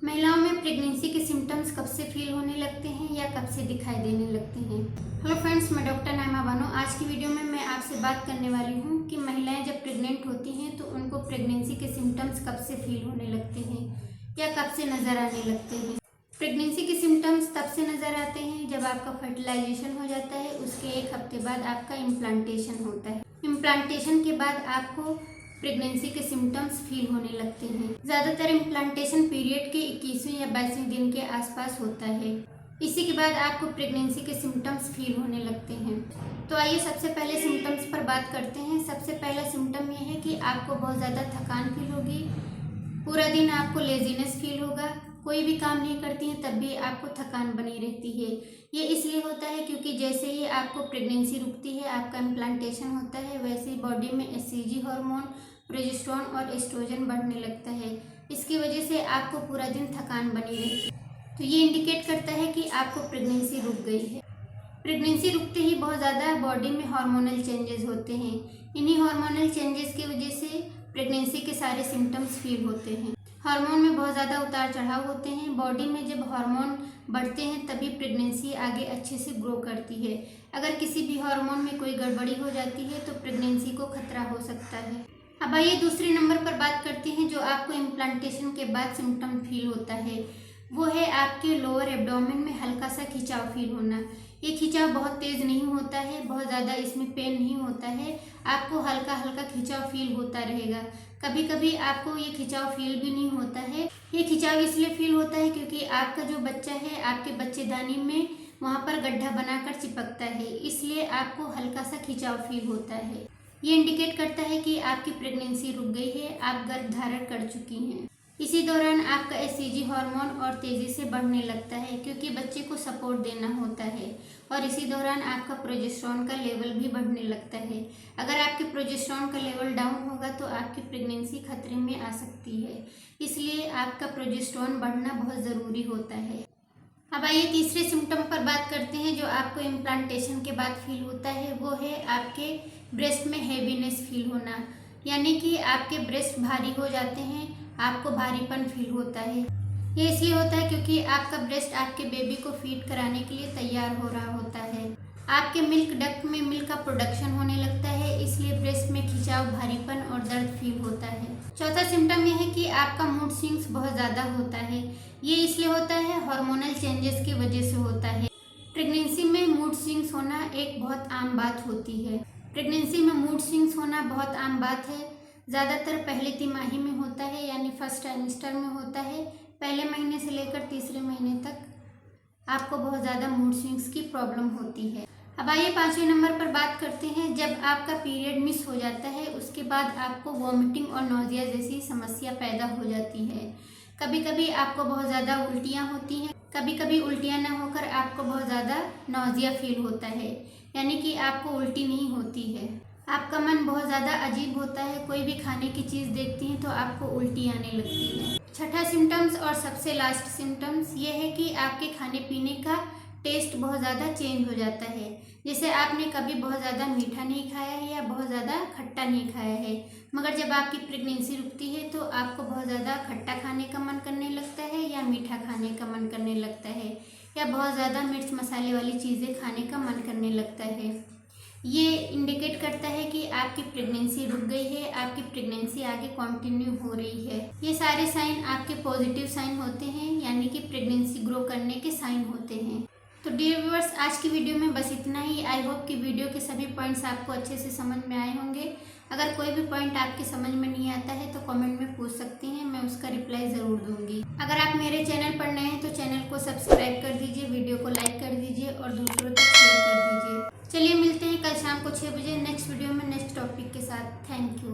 महिलाओं में प्रेगनेंसी के सिम्टम्स कब से फील होने लगते हैं या कब से दिखाई देने लगते हैं। हेलो फ्रेंड्स, मैं डॉक्टर नाइमा बानो। आज की वीडियो में मैं आपसे बात करने वाली हूँ कि महिलाएं जब प्रेग्नेंट होती हैं तो उनको प्रेगनेंसी के सिम्टम्स कब से फील होने लगते हैं या कब से नज़र आने लगते हैं। प्रेगनेंसी के सिम्टम्स तब से नज़र आते हैं जब आपका फर्टिलाइजेशन हो जाता है, उसके एक हफ्ते बाद आपका इम्प्लांटेशन होता है। इम्प्लांटेशन के बाद आपको प्रेगनेंसी के सिम्टम्स फील होने लगते हैं। ज़्यादातर इम्प्लांटेशन पीरियड के 21वें या 22वें दिन के आसपास होता है। इसी के बाद आपको प्रेगनेंसी के सिम्टम्स फील होने लगते हैं। तो आइए सबसे पहले सिम्टम्स पर बात करते हैं। सबसे पहला सिम्टम यह है कि आपको बहुत ज़्यादा थकान फील होगी। पूरा दिन आपको लेजीनेस फील होगा। कोई भी काम नहीं करती हैं तब भी आपको थकान बनी रहती है। ये इसलिए होता है क्योंकि जैसे ही आपको प्रेगनेंसी रुकती है, आपका इम्प्लांटेशन होता है, वैसे ही बॉडी में एचसीजी हार्मोन, प्रोजेस्टेरोन और एस्ट्रोजन बढ़ने लगता है। इसकी वजह से आपको पूरा दिन थकान बनी रहती है। तो ये इंडिकेट करता है कि आपको प्रेगनेंसी रुक गई है। प्रेगनेंसी रुकते ही बहुत ज़्यादा बॉडी में हार्मोनल चेंजेस होते हैं। इन्हीं हार्मोनल चेंजेस की वजह से प्रेगनेंसी के सारे सिम्टम्स फील होते हैं। हार्मोन में बहुत ज़्यादा उतार चढ़ाव होते हैं। बॉडी में जब हार्मोन बढ़ते हैं तभी प्रेगनेंसी आगे अच्छे से ग्रो करती है। अगर किसी भी हार्मोन में कोई गड़बड़ी हो जाती है तो प्रेगनेंसी को खतरा हो सकता है। अब आइए दूसरे नंबर पर बात करते हैं जो आपको इम्प्लांटेशन के बाद सिम्टम फील होता है। वो है आपके लोअर एब्डोमेन में हल्का सा खिंचाव फील होना। ये खिंचाव बहुत तेज़ नहीं होता है, बहुत ज़्यादा इसमें पेन नहीं होता है। आपको हल्का हल्का खिंचाव फील होता रहेगा। कभी कभी आपको ये खिंचाव फील भी नहीं होता है। ये खिंचाव इसलिए फील होता है क्योंकि आपका जो बच्चा है आपके बच्चेदानी में वहाँ पर गड्ढा बनाकर चिपकता है, इसलिए आपको हल्का सा खिंचाव फील होता है। ये इंडिकेट करता है कि आपकी प्रेगनेंसी रुक गई है, आप गर्भ धारण कर चुकी हैं। इसी दौरान आपका एचसीजी हार्मोन और तेज़ी से बढ़ने लगता है क्योंकि बच्चे को सपोर्ट देना होता है। और इसी दौरान आपका प्रोजेस्टेरोन का लेवल भी बढ़ने लगता है। अगर आपके प्रोजेस्टेरोन का लेवल डाउन होगा तो आपकी प्रेगनेंसी खतरे में आ सकती है। इसलिए आपका प्रोजेस्टेरोन बढ़ना बहुत ज़रूरी होता है। अब आइए तीसरे सिम्टम पर बात करते हैं जो आपको इम्प्लांटेशन के बाद फील होता है। वो है आपके ब्रेस्ट में हैवीनेस फील होना, यानी कि आपके ब्रेस्ट भारी हो जाते हैं, आपको भारीपन फील होता है। ये इसलिए होता है क्योंकि आपका ब्रेस्ट आपके बेबी को फीड कराने के लिए तैयार हो रहा होता है। आपके मिल्क डक्ट में मिल्क का प्रोडक्शन होने लगता है, इसलिए ब्रेस्ट में खिंचाव, भारीपन और दर्द फील होता है। चौथा सिम्टम यह है कि आपका मूड स्विंग्स बहुत ज़्यादा होता है। ये इसलिए होता है हार्मोनल चेंजेस की वजह से होता है। प्रेगनेंसी में मूड स्विंग्स होना एक बहुत आम बात होती है। प्रेगनेंसी में मूड स्विंग्स होना बहुत आम बात है। ज़्यादातर पहले तिमाही में होता है, यानी फर्स्ट ट्राइमेस्टर में होता है। पहले महीने से लेकर तीसरे महीने तक आपको बहुत ज़्यादा मूड स्विंग्स की प्रॉब्लम होती है। अब आइए पाँचवें नंबर पर बात करते हैं। जब आपका पीरियड मिस हो जाता है उसके बाद आपको वॉमिटिंग और नौजिया जैसी समस्या पैदा हो जाती है। कभी कभी आपको बहुत ज़्यादा उल्टियाँ होती हैं, कभी कभी उल्टियाँ न होकर आपको बहुत ज़्यादा नौजिया फील होता है, यानी कि आपको उल्टी नहीं होती है। आपका मन बहुत ज़्यादा अजीब होता है। कोई भी खाने की चीज़ देखती हैं तो आपको उल्टी आने लगती है। छठा सिम्टम्स और सबसे लास्ट सिम्टम्स ये है कि आपके खाने पीने का टेस्ट बहुत ज़्यादा चेंज हो जाता है। जैसे आपने कभी बहुत ज़्यादा मीठा नहीं खाया है या बहुत ज़्यादा खट्टा नहीं खाया है, मगर जब आपकी प्रेगनेंसी रुकती है तो आपको बहुत ज़्यादा खट्टा खाने का मन करने लगता है या मीठा खाने का मन करने लगता है या बहुत ज़्यादा मिर्च मसाले वाली चीज़ें खाने का मन करने लगता है। ये इंडिकेट करता है कि आपकी प्रेगनेंसी रुक गई है, आपकी प्रेगनेंसी आगे कंटिन्यू हो रही है। ये सारे साइन आपके पॉजिटिव साइन होते हैं, यानी कि प्रेगनेंसी ग्रो करने के साइन होते हैं। तो डियर व्यूअर्स, आज की वीडियो में बस इतना ही। आई होप कि वीडियो के सभी पॉइंट्स आपको अच्छे से समझ में आए होंगे। अगर कोई भी पॉइंट आपके समझ में नहीं आता है तो कमेंट में पूछ सकती हैं, मैं उसका रिप्लाई ज़रूर दूंगी। अगर आप मेरे चैनल पर नए हैं तो चैनल को सब्सक्राइब कर दीजिए, वीडियो को लाइक कर दीजिए और दूसरों तक शेयर कर दीजिए। चलिए मिलते हैं कल शाम को 6 बजे नेक्स्ट वीडियो में नेक्स्ट टॉपिक के साथ। Thank you.